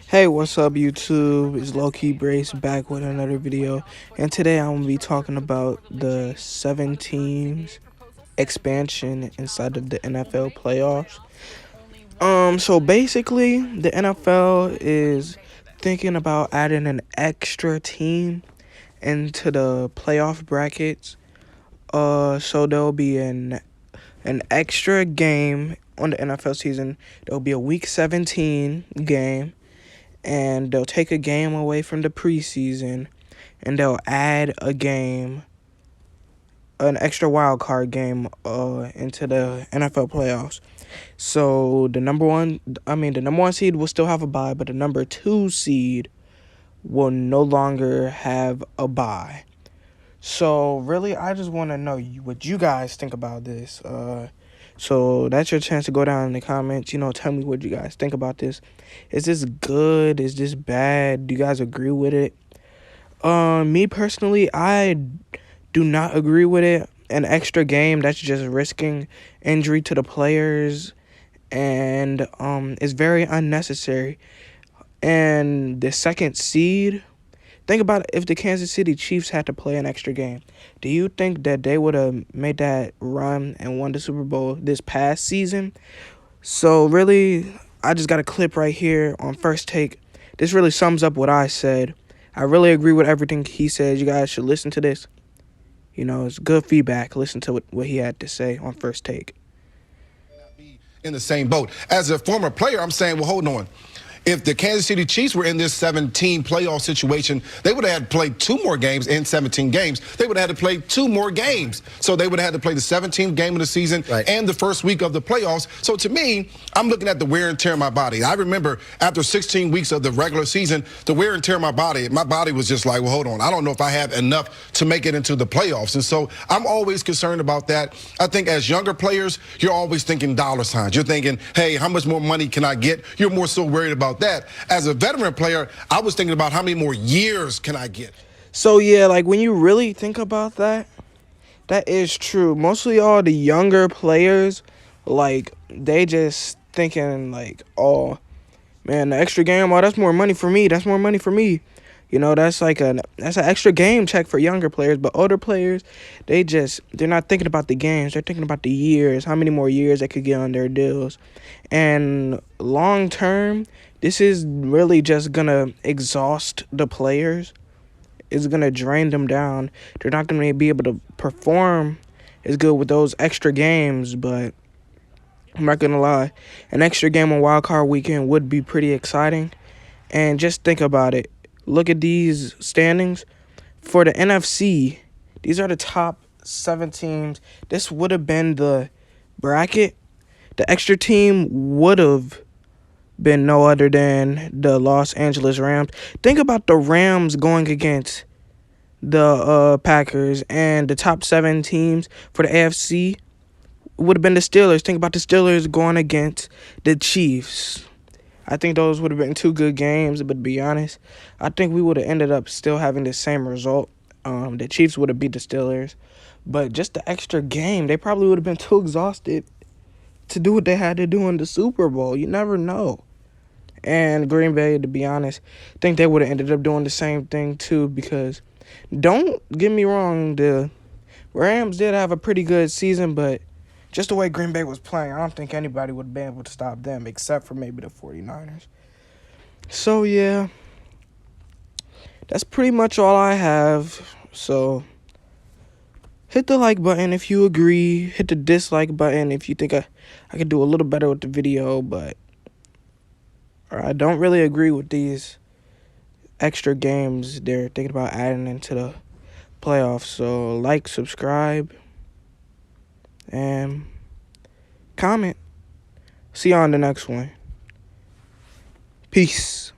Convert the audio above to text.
Hey, what's up, YouTube? It's Low Key Brace back with another video, and today I'm gonna be talking about the 7 teams expansion inside of the NFL playoffs. So basically, the NFL is thinking about adding an extra team into the playoff brackets. So there'll be an extra game on the NFL season. There'll be a Week 17 game, and they'll take a game away from the preseason, and they'll add a game, an extra wild card game, into the NFL playoffs. So the number one seed will still have a bye, but the number 2 seed will no longer have a bye. So really, I just want to know what you guys think about this. So that's your chance to go down in the comments. Tell me what you guys think about this. Is this good? Is this bad? Do you guys agree with it? Me personally, I do not agree with it. An extra game, that's just risking injury to the players, and it's very unnecessary. And the second seed, think about it, if the Kansas City Chiefs had to play an extra game. Do you think that they would have made that run and won the Super Bowl this past season? So really, I just got a clip right here on First Take. This really sums up what I said. I really agree with everything he said. You guys should listen to this. It's good feedback. Listen to what he had to say on First Take. In the same boat. As a former player, I'm saying, well, hold on. If the Kansas City Chiefs were in this 17 playoff situation, they would have had to play 2 more games in 17 games. They would have had to play 2 more games. So they would have had to play the 17th game of the season and the first week of the playoffs. So to me, I'm looking at the wear and tear on my body. I remember after 16 weeks of the regular season, the wear and tear on my body was just like, well, hold on. I don't know if I have enough to make it into the playoffs. And so I'm always concerned about that. I think as younger players, you're always thinking dollar signs. You're thinking, hey, how much more money can I get? You're more so worried about that. As a veteran player, I was thinking about how many more years can I get. So yeah, like when you really think about that, that is true. Mostly all the younger players, like they just thinking like, oh man, the extra game, oh, that's more money for me. That's more money for me. That's an extra game check for younger players. But older players, they're not thinking about the games. They're thinking about the years, how many more years they could get on their deals. And long term, this is really just gonna exhaust the players. It's gonna drain them down. They're not gonna be able to perform as good with those extra games. But I'm not gonna lie, an extra game on Wild Card Weekend would be pretty exciting. And just think about it. Look at these standings. For the NFC, these are the top 7 teams. This would have been the bracket. The extra team would have been no other than the Los Angeles Rams. Think about the Rams going against the Packers, and the top 7 teams for the AFC would have been the Steelers. Think about the Steelers going against the Chiefs. I think those would have been 2 good games, but to be honest, I think we would have ended up still having the same result. The Chiefs would have beat the Steelers, but just the extra game, they probably would have been too exhausted to do what they had to do in the Super Bowl. You never know. And Green Bay, to be honest, I think they would have ended up doing the same thing too, because don't get me wrong, the Rams did have a pretty good season, but just the way Green Bay was playing, I don't think anybody would be able to stop them except for maybe the 49ers. So, yeah, that's pretty much all I have. So, hit the like button if you agree. Hit the dislike button if you think I could do a little better with the video. But I don't really agree with these extra games they're thinking about adding into the playoffs. So, like, subscribe, and comment. See you on the next one. Peace.